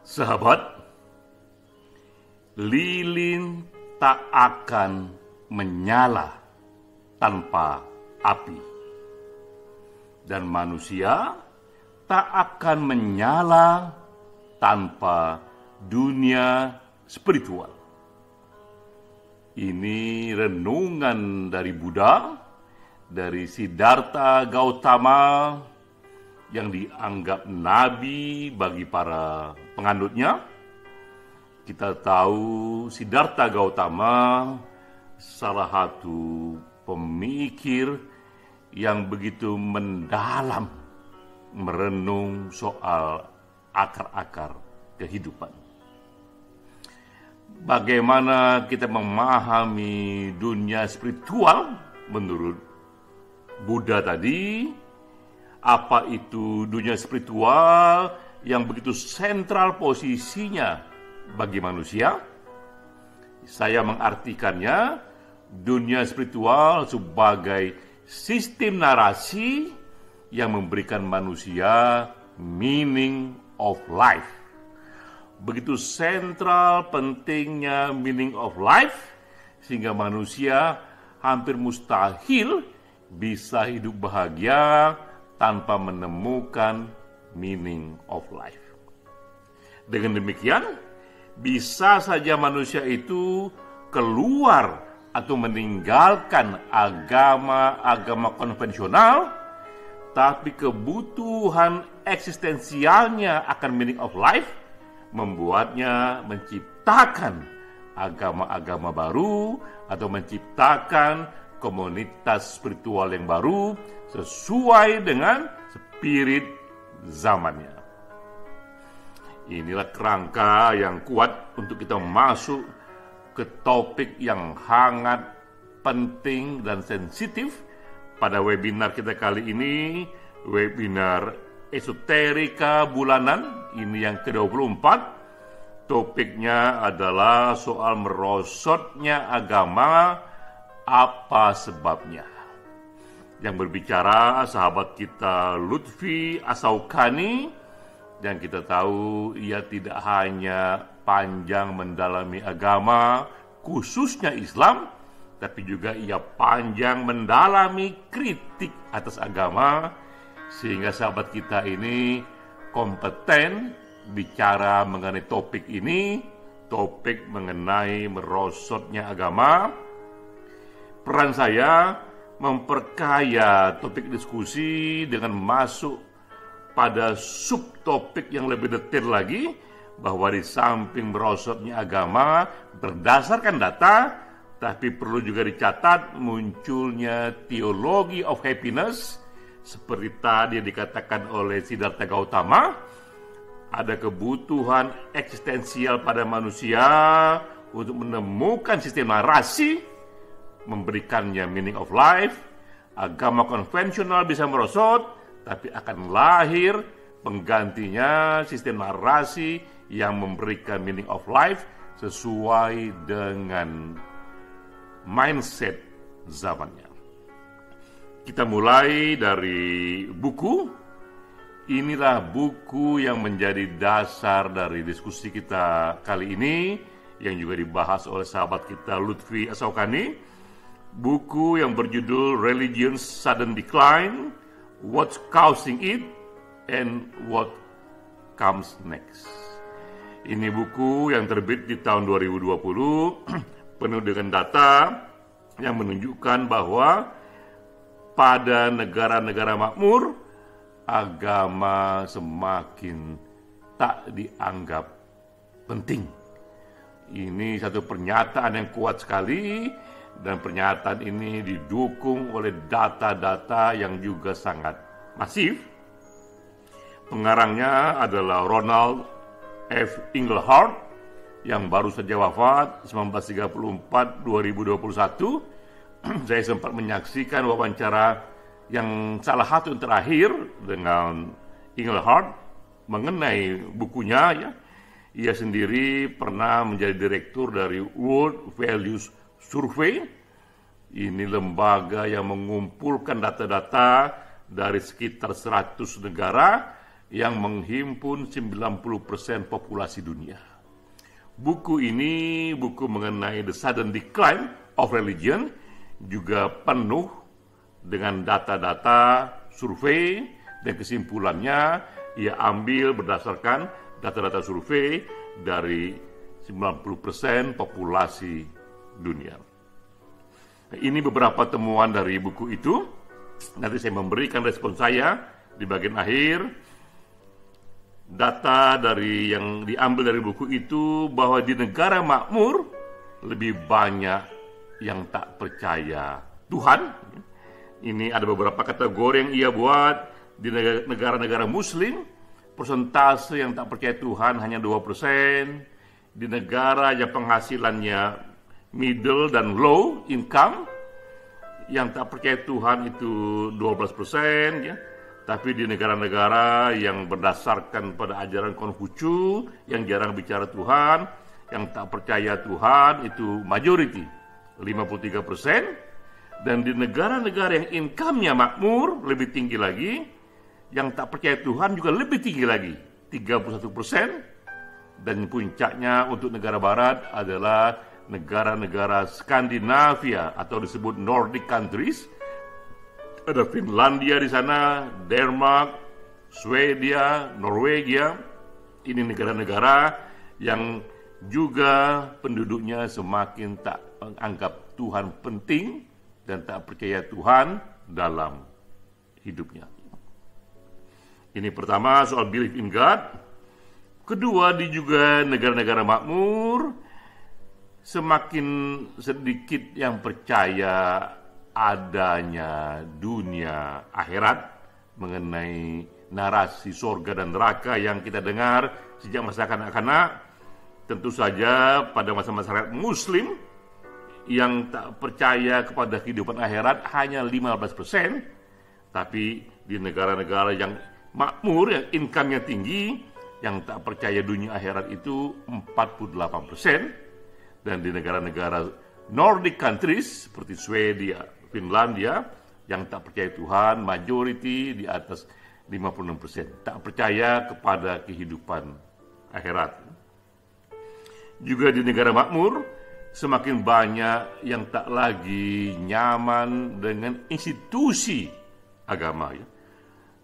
Sahabat, lilin tak akan menyala tanpa api, dan manusia tak akan menyala tanpa dunia spiritual. Ini renungan dari Buddha, dari Siddhartha Gautama, yang dianggap nabi bagi para penganutnya. Kita tahu Siddhartha Gautama salah satu pemikir yang begitu mendalam merenung soal akar-akar kehidupan. Bagaimana kita memahami dunia spiritual menurut Buddha tadi? Apa itu dunia spiritual yang begitu sentral posisinya bagi manusia? Saya mengartikannya dunia spiritual sebagai sistem narasi yang memberikan manusia meaning of life. Begitu sentral pentingnya meaning of life, sehingga manusia hampir mustahil bisa hidup bahagia tanpa menemukan meaning of life. Dengan demikian, bisa saja manusia itu keluar atau meninggalkan agama-agama konvensional, tapi kebutuhan eksistensialnya akan meaning of life membuatnya menciptakan agama-agama baru atau menciptakan komunitas spiritual yang baru sesuai dengan spirit zamannya. Inilah kerangka yang kuat untuk kita masuk ke topik yang hangat, penting, dan sensitif pada webinar kita kali ini, webinar Esoterika Bulanan, ini yang ke-24. Topiknya adalah soal merosotnya agama, apa sebabnya? Yang berbicara sahabat kita Lutfi Asaukani, dan kita tahu ia tidak hanya panjang mendalami agama, khususnya Islam, tapi juga ia panjang mendalami kritik atas agama, sehingga sahabat kita ini kompeten bicara mengenai topik ini, topik mengenai merosotnya agama. Peran saya memperkaya topik diskusi dengan masuk pada subtopik yang lebih detail lagi, bahwa di samping merosotnya agama berdasarkan data, tapi perlu juga dicatat munculnya teologi of happiness, seperti tadi yang dikatakan oleh Siddhartha Gautama. Ada kebutuhan eksistensial pada manusia untuk menemukan sistem narasi, memberikannya meaning of life. Agama konvensional bisa merosot, tapi akan lahir penggantinya sistem narasi yang memberikan meaning of life sesuai dengan mindset zamannya. Kita mulai dari buku. Inilah buku yang menjadi dasar dari diskusi kita kali ini, yang juga dibahas oleh sahabat kita Lutfi Asaukani. Buku yang berjudul Religion's Sudden Decline, What's Causing It, and What Comes Next. Ini buku yang terbit di tahun 2020, penuh dengan data yang menunjukkan bahwa pada negara-negara makmur, agama semakin tak dianggap penting. Ini satu pernyataan yang kuat sekali, dan pernyataan ini didukung oleh data-data yang juga sangat masif. Pengarangnya adalah Ronald F. Inglehart yang baru saja wafat 1934-2021. Saya sempat menyaksikan wawancara yang salah satu yang terakhir dengan Inglehart mengenai bukunya. Ya, ia sendiri pernah menjadi direktur dari World Values Survey. Ini lembaga yang mengumpulkan data-data dari sekitar 100 negara yang menghimpun 90% populasi dunia. Buku ini buku mengenai The Sudden Decline of Religion, juga penuh dengan data-data survei, dan kesimpulannya ia ambil berdasarkan data-data survei dari 90% populasi dunia. Ini beberapa temuan dari buku itu. Nanti saya memberikan respon saya di bagian akhir. Data dari yang diambil dari buku itu bahwa di negara makmur lebih banyak yang tak percaya Tuhan. Ini ada beberapa kategori yang ia buat. Di negara-negara muslim, persentase yang tak percaya Tuhan hanya 2%. Di negara yang penghasilannya middle dan low income, yang tak percaya Tuhan itu 12%, ya. Tapi di negara-negara yang berdasarkan pada ajaran Konfusius, yang jarang bicara Tuhan, yang tak percaya Tuhan itu majority, 53%. Dan di negara-negara yang income-nya makmur, lebih tinggi lagi, yang tak percaya Tuhan juga lebih tinggi lagi, 31%. Dan puncaknya untuk negara barat adalah negara-negara Skandinavia atau disebut Nordic countries. Ada Finlandia di sana, Denmark, Swedia, Norwegia. Ini negara-negara yang juga penduduknya semakin tak menganggap Tuhan penting dan tak percaya Tuhan dalam hidupnya. Ini pertama soal belief in God. Kedua, di juga negara-negara makmur semakin sedikit yang percaya adanya dunia akhirat, mengenai narasi surga dan neraka yang kita dengar sejak masa kanak-kanak. Tentu saja pada masa masyarakat muslim yang tak percaya kepada kehidupan akhirat hanya 15%, tapi di negara-negara yang makmur, yang income-nya tinggi, yang tak percaya dunia akhirat itu 48%. Dan di negara-negara Nordic countries seperti Swedia, Finlandia, yang tak percaya Tuhan, majority di atas 56%, tak percaya kepada kehidupan akhirat. Juga di negara makmur, semakin banyak yang tak lagi nyaman dengan institusi agama, ya,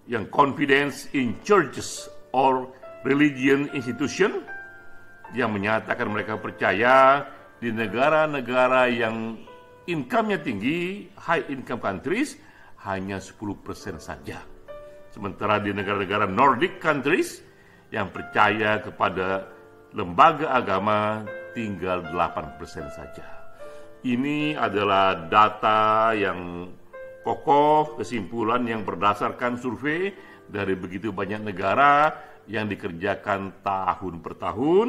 yang confidence in churches or religion institution, yang menyatakan mereka percaya di negara-negara yang income-nya tinggi, high income countries, hanya 10% saja. Sementara di negara-negara Nordic countries, yang percaya kepada lembaga agama tinggal 8% saja. Ini adalah data yang kokoh, kesimpulan yang berdasarkan survei dari begitu banyak negara yang dikerjakan tahun per tahun.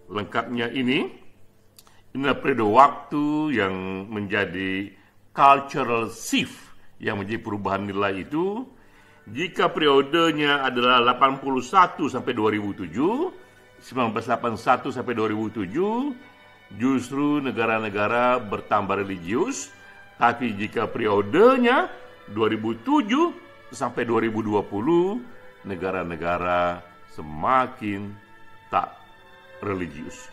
Lengkapnya inilah periode waktu yang menjadi cultural shift, yang menjadi perubahan nilai itu. Jika periodenya adalah 81 sampai 2007, 1981 sampai 2007, justru negara-negara bertambah religius. Tapi jika periodenya 2007 sampai 2020, negara-negara semakin tak religius.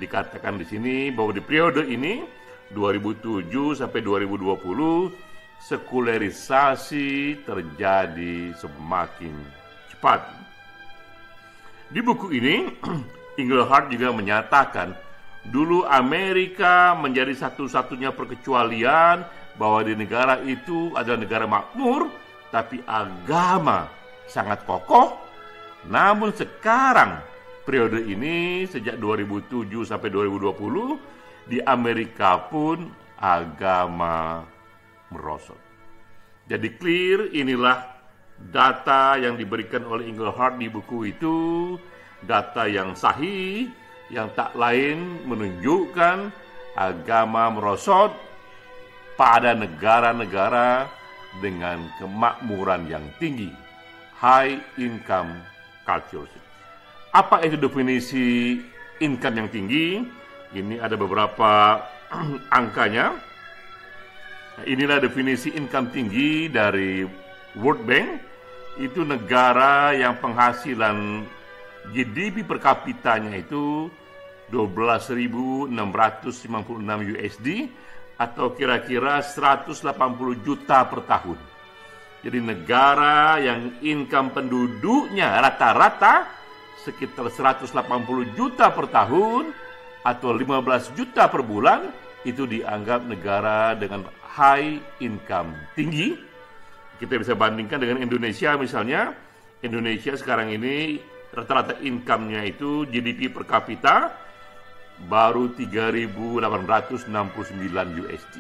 Dikatakan di sini bahwa di periode ini 2007 sampai 2020 sekularisasi terjadi semakin cepat. Di buku ini Engelhardt juga menyatakan dulu Amerika menjadi satu-satunya perkecualian bahwa di negara itu adalah negara makmur tapi agama sangat kokoh. Namun sekarang periode ini sejak 2007 sampai 2020 di Amerika pun agama merosot. Jadi clear, inilah data yang diberikan oleh Engelhardt di buku itu, data yang sahih, yang tak lain menunjukkan agama merosot pada negara-negara dengan kemakmuran yang tinggi, high income culture. Apa itu definisi income yang tinggi? Ini ada beberapa angkanya. Inilah definisi income tinggi dari World Bank. itu negara yang penghasilan GDP per kapitanya itu 12.656 USD atau kira-kira 180 juta per tahun. Jadi negara yang income penduduknya rata-rata sekitar 180 juta per tahun atau 15 juta per bulan, itu dianggap negara dengan high income tinggi. Kita bisa bandingkan dengan Indonesia misalnya. Indonesia sekarang ini rata-rata income-nya itu GDP per kapita baru 3.869 USD.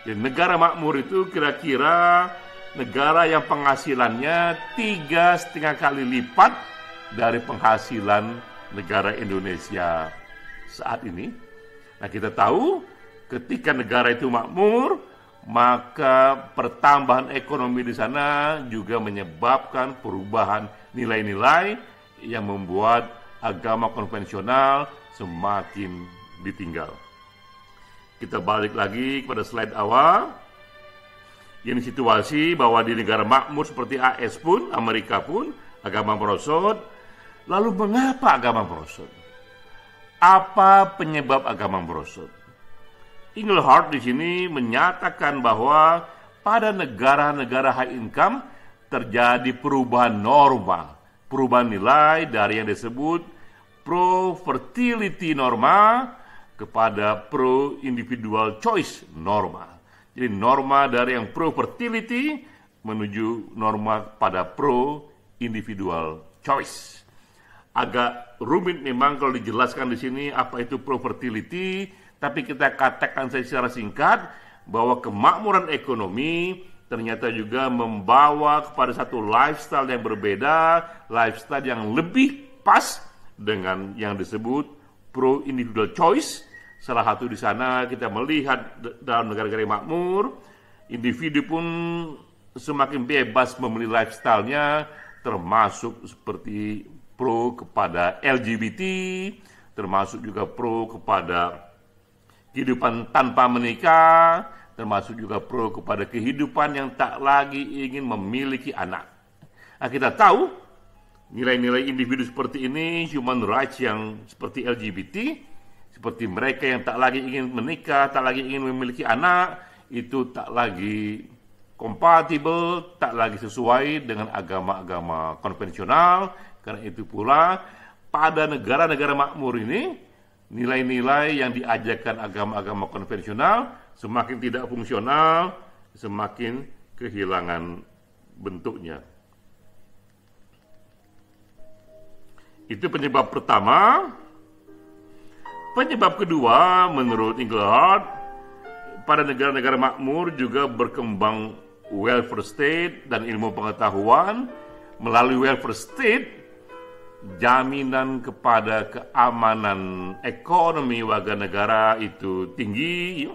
Jadi negara makmur itu kira-kira negara yang penghasilannya 3,5 kali lipat dari penghasilan negara Indonesia saat ini. Nah, kita tahu ketika negara itu makmur, maka pertambahan ekonomi di sana juga menyebabkan perubahan nilai-nilai yang membuat agama konvensional semakin ditinggal. Kita balik lagi kepada slide awal. Ini situasi bahwa di negara makmur seperti AS pun, Amerika pun, agama merosot. Lalu mengapa agama merosot? Apa penyebab agama merosot? Engelhardt di sini menyatakan bahwa pada negara-negara high income terjadi perubahan norma, perubahan nilai dari yang disebut pro-fertility norma kepada pro-individual choice norma. Jadi norma dari yang pro-fertility menuju norma pada pro-individual choice. Agak rumit memang kalau dijelaskan di sini apa itu pro-fertility, tapi kita katakan secara singkat bahwa kemakmuran ekonomi ternyata juga membawa kepada satu lifestyle yang berbeda, lifestyle yang lebih pas dengan yang disebut pro-individual choice. Salah satu di sana kita melihat dalam negara-negara makmur, individu pun semakin bebas memilih lifestyle-nya, termasuk seperti pro kepada LGBT, termasuk juga pro kepada kehidupan tanpa menikah, termasuk juga pro kepada kehidupan yang tak lagi ingin memiliki anak. Nah, kita tahu nilai-nilai individu seperti ini, human rights yang seperti LGBT, seperti mereka yang tak lagi ingin menikah, tak lagi ingin memiliki anak, itu tak lagi kompatibel, tak lagi sesuai dengan agama-agama konvensional. Karena itu pula, pada negara-negara makmur ini, nilai-nilai yang diajarkan agama-agama konvensional semakin tidak fungsional, semakin kehilangan bentuknya. Itu penyebab pertama. Penyebab kedua, menurut Engelhardt, pada negara-negara makmur juga berkembang welfare state dan ilmu pengetahuan. Melalui welfare state, jaminan kepada keamanan ekonomi warga negara itu tinggi.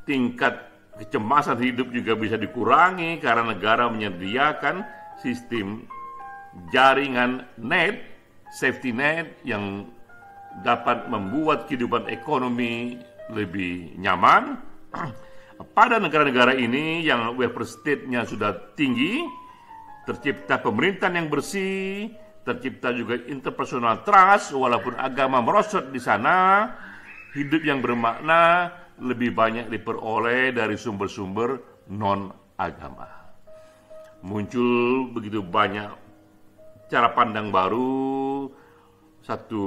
Tingkat kecemasan hidup juga bisa dikurangi karena negara menyediakan sistem jaringan net, safety net yang dapat membuat kehidupan ekonomi lebih nyaman. Pada negara-negara ini yang welfare state-nya sudah tinggi, tercipta pemerintahan yang bersih, tercipta juga interpersonal trust, walaupun agama merosot di sana, hidup yang bermakna lebih banyak diperoleh dari sumber-sumber non-agama. Muncul begitu banyak cara pandang baru, satu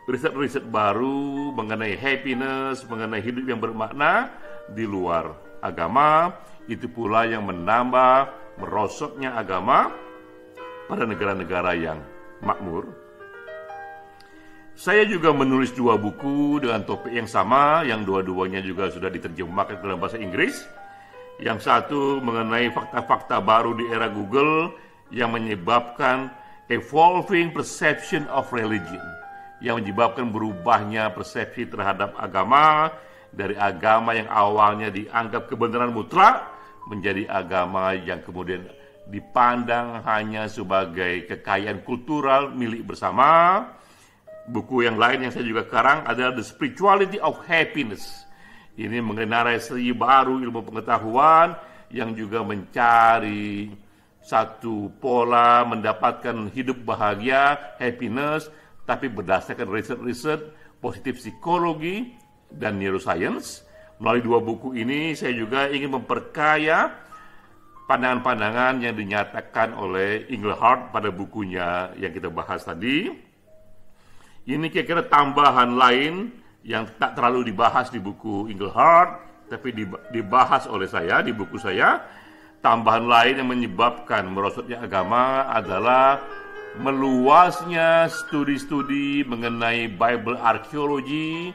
riset-riset baru mengenai happiness, mengenai hidup yang bermakna di luar agama. Itu pula yang menambah merosotnya agama pada negara-negara yang makmur. Saya juga menulis 2 buku dengan topik yang sama, yang dua-duanya juga sudah diterjemahkan dalam bahasa Inggris. Yang satu mengenai fakta-fakta baru di era Google yang menyebabkan evolving perception of religion, yang menyebabkan berubahnya persepsi terhadap agama, dari agama yang awalnya dianggap kebenaran mutlak menjadi agama yang kemudian dipandang hanya sebagai kekayaan kultural milik bersama. Buku yang lain yang saya juga karang adalah The Spirituality of Happiness. Ini mengenai segi baru ilmu pengetahuan yang juga mencari satu pola mendapatkan hidup bahagia, happiness, tapi berdasarkan riset-riset positif psikologi dan neuroscience. Melalui dua buku ini saya juga ingin memperkaya pandangan-pandangan yang dinyatakan oleh Engelhardt pada bukunya yang kita bahas tadi. Ini kira-kira tambahan lain yang tak terlalu dibahas di buku Engelhardt, tapi dibahas oleh saya di buku saya. Tambahan lain yang menyebabkan merosotnya agama adalah meluasnya studi-studi mengenai Bible archaeology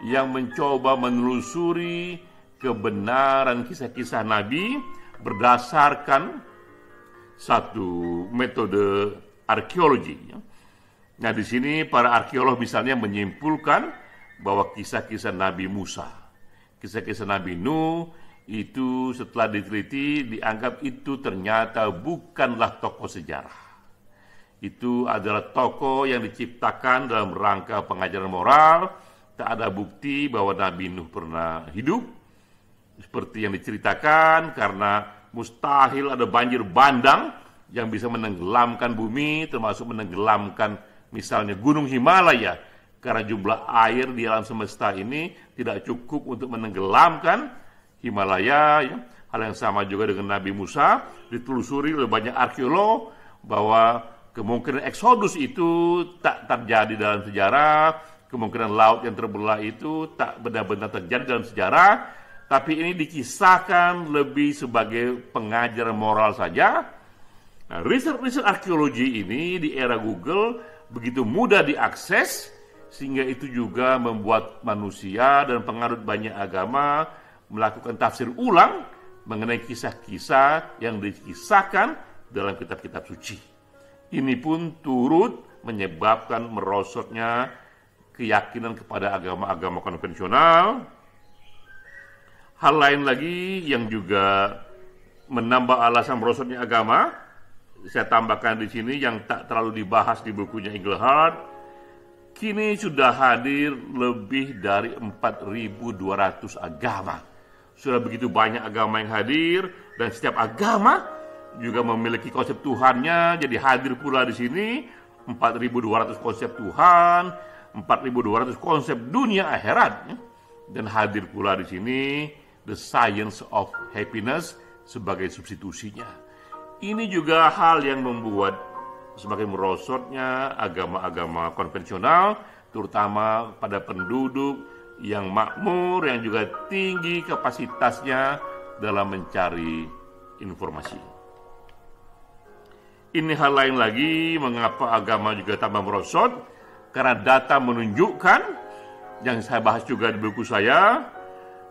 yang mencoba menelusuri kebenaran kisah-kisah Nabi berdasarkan satu metode arkeologi. Nah, di sini para arkeolog misalnya menyimpulkan bahwa kisah-kisah Nabi Musa, kisah-kisah Nabi Nuh itu setelah diteliti dianggap itu ternyata bukanlah tokoh sejarah. Itu adalah tokoh yang diciptakan dalam rangka pengajaran moral. Tak ada bukti bahwa Nabi Nuh pernah hidup seperti yang diceritakan, karena mustahil ada banjir bandang yang bisa menenggelamkan bumi, termasuk menenggelamkan misalnya Gunung Himalaya, karena jumlah air di alam semesta ini tidak cukup untuk menenggelamkan Himalaya. Ya. Hal yang sama juga dengan Nabi Musa, ditelusuri oleh banyak arkeolog bahwa kemungkinan Exodus itu tak terjadi dalam sejarah, kemungkinan laut yang terbelah itu tak benar-benar terjadi dalam sejarah, tapi ini dikisahkan lebih sebagai pengajaran moral saja. Nah, riset-riset arkeologi ini di era Google begitu mudah diakses, sehingga itu juga membuat manusia dan penganut banyak agama melakukan tafsir ulang mengenai kisah-kisah yang dikisahkan dalam kitab-kitab suci. Ini pun turut menyebabkan merosotnya keyakinan kepada agama-agama konvensional. Hal lain lagi yang juga menambah alasan merosotnya agama, saya tambahkan di sini yang tak terlalu dibahas di bukunya Engelhardt. Kini sudah hadir lebih dari 4.200 agama. Sudah begitu banyak agama yang hadir, dan setiap agama juga memiliki konsep Tuhannya. Jadi hadir pula di sini 4.200 konsep Tuhan, 4.200 konsep dunia akhirat, dan hadir pula di sini the science of happiness sebagai substitusinya. Ini juga hal yang membuat semakin merosotnya agama-agama konvensional, terutama pada penduduk yang makmur, yang juga tinggi kapasitasnya dalam mencari informasi. Ini hal lain lagi mengapa agama juga tambah merosot, karena data menunjukkan, yang saya bahas juga di buku saya,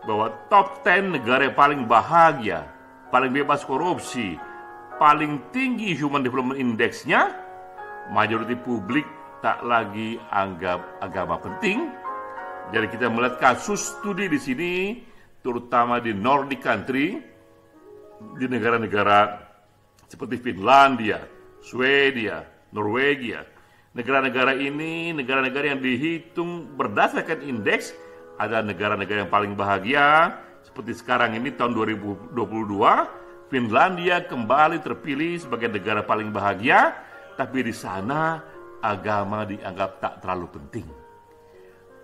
bahwa top 10 negara yang paling bahagia, paling bebas korupsi, paling tinggi Human Development Index-nya, majoriti publik tak lagi anggap agama penting. Jadi kita melihat kasus studi di sini, terutama di Nordic country, di negara-negara seperti Finlandia, Swedia, Norwegia. Negara-negara ini, negara-negara yang dihitung berdasarkan indeks, ada negara-negara yang paling bahagia. Seperti sekarang ini tahun 2022, Finlandia kembali terpilih sebagai negara paling bahagia, tapi di sana agama dianggap tak terlalu penting.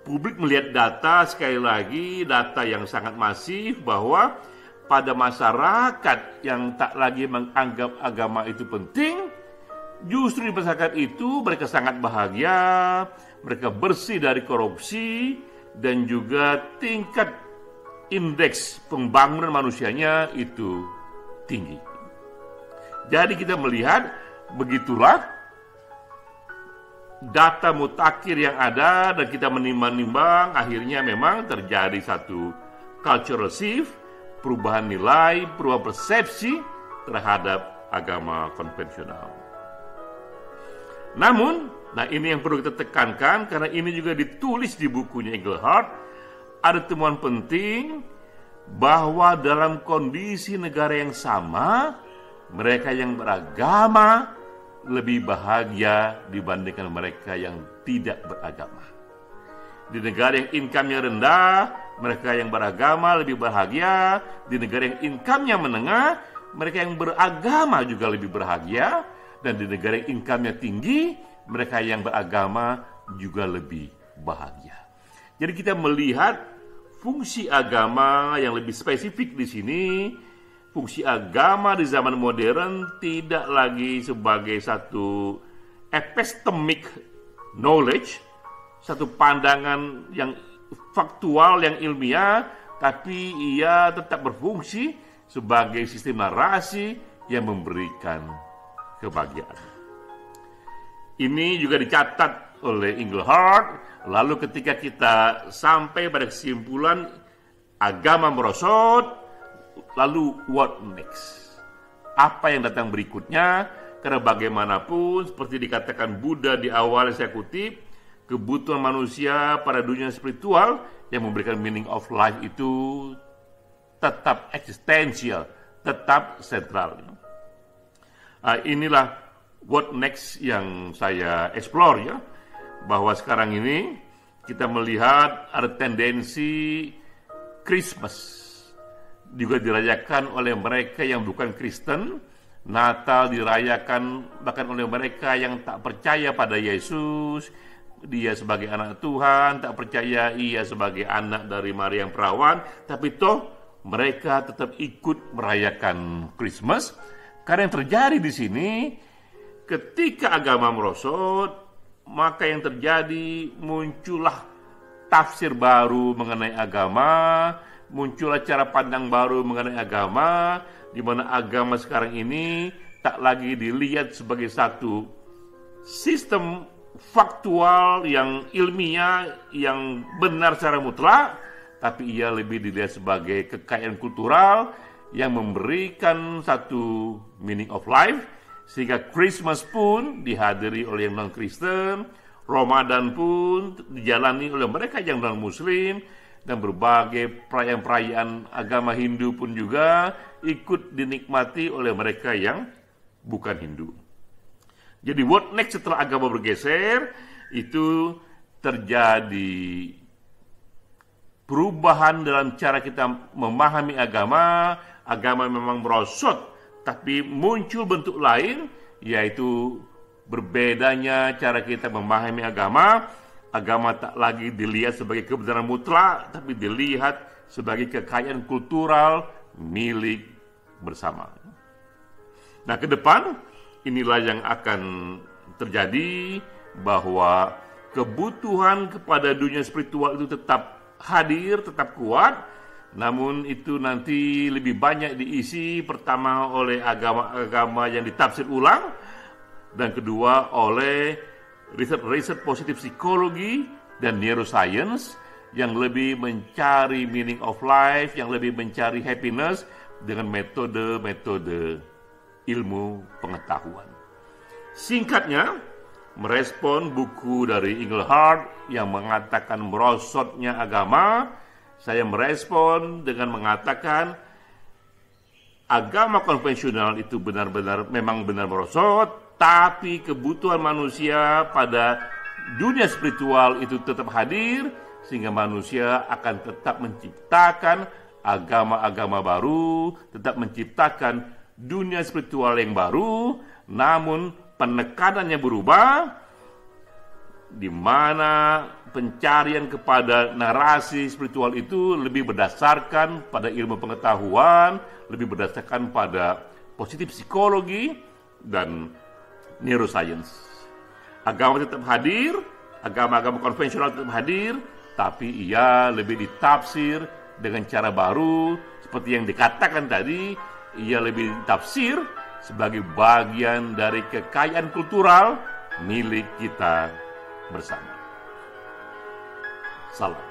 Publik melihat data, sekali lagi data yang sangat masif, bahwa pada masyarakat yang tak lagi menganggap agama itu penting, justru di masyarakat itu mereka sangat bahagia, mereka bersih dari korupsi, dan juga tingkat indeks pembangunan manusianya itu tinggi. Jadi kita melihat begitulah data mutakhir yang ada, dan kita menimbang-nimbang, akhirnya memang terjadi satu cultural shift, perubahan nilai, perubahan persepsi terhadap agama konvensional. Namun, nah ini yang perlu kita tekankan, karena ini juga ditulis di bukunya Engelhardt, ada temuan penting bahwa dalam kondisi negara yang sama, mereka yang beragama lebih bahagia dibandingkan mereka yang tidak beragama. Di negara yang income-nya rendah, mereka yang beragama lebih bahagia. Di negara yang income-nya menengah, mereka yang beragama juga lebih bahagia, dan di negara yang income-nya tinggi, mereka yang beragama juga lebih bahagia. Jadi kita melihat fungsi agama yang lebih spesifik di sini. Fungsi agama di zaman modern tidak lagi sebagai satu epistemic knowledge, satu pandangan yang faktual, yang ilmiah, tapi ia tetap berfungsi sebagai sistem narasi yang memberikan kebahagiaan. Ini juga dicatat oleh Engelhardt. Lalu ketika kita sampai pada kesimpulan agama merosot, lalu what next? Apa yang datang berikutnya? Karena bagaimanapun, seperti dikatakan Buddha di awal yang saya kutip, kebutuhan manusia pada dunia spiritual yang memberikan meaning of life itu tetap eksistensial, tetap sentral. Inilah what next yang saya explore ya, bahwa sekarang ini kita melihat ada tendensi Christmas juga dirayakan oleh mereka yang bukan Kristen, Natal dirayakan bahkan oleh mereka yang tak percaya pada Yesus, dia sebagai anak Tuhan, tak percaya ia sebagai anak dari Maria yang perawan, tapi toh mereka tetap ikut merayakan Christmas. Karena yang terjadi di sini, ketika agama merosot, maka yang terjadi muncullah tafsir baru mengenai agama, muncullah cara pandang baru mengenai agama, di mana agama sekarang ini tak lagi dilihat sebagai satu sistem faktual yang ilmiah, yang benar secara mutlak, tapi ia lebih dilihat sebagai kekayaan kultural yang memberikan satu meaning of life, sehingga Christmas pun dihadiri oleh yang non-Kristen, Ramadan pun dijalani oleh mereka yang non-Muslim, dan berbagai perayaan-perayaan agama Hindu pun juga ikut dinikmati oleh mereka yang bukan Hindu. Jadi what next setelah agama bergeser, itu terjadi perubahan dalam cara kita memahami agama. Agama memang merosot, tapi muncul bentuk lain, yaitu berbedanya cara kita memahami agama. Agama tak lagi dilihat sebagai kebenaran mutlak, tapi dilihat sebagai kekayaan kultural milik bersama. Nah, ke depan inilah yang akan terjadi, bahwa kebutuhan kepada dunia spiritual itu tetap hadir, tetap kuat, namun itu nanti lebih banyak diisi pertama oleh agama-agama yang ditafsir ulang, dan kedua oleh riset positif psikologi dan neuroscience yang lebih mencari meaning of life, yang lebih mencari happiness dengan metode-metode ilmu pengetahuan. Singkatnya, merespon buku dari Engelhardt yang mengatakan merosotnya agama, saya merespon dengan mengatakan agama konvensional itu memang benar merosot, tapi kebutuhan manusia pada dunia spiritual itu tetap hadir, sehingga manusia akan tetap menciptakan agama-agama baru, tetap menciptakan dunia spiritual yang baru, namun penekanannya berubah, di mana pencarian kepada narasi spiritual itu lebih berdasarkan pada ilmu pengetahuan, lebih berdasarkan pada positif psikologi dan neuroscience. Agama tetap hadir, agama-agama konvensional tetap hadir, tapi ia lebih ditafsir dengan cara baru, seperti yang dikatakan tadi, ia lebih ditafsir sebagai bagian dari kekayaan kultural milik kita bersama. Salam.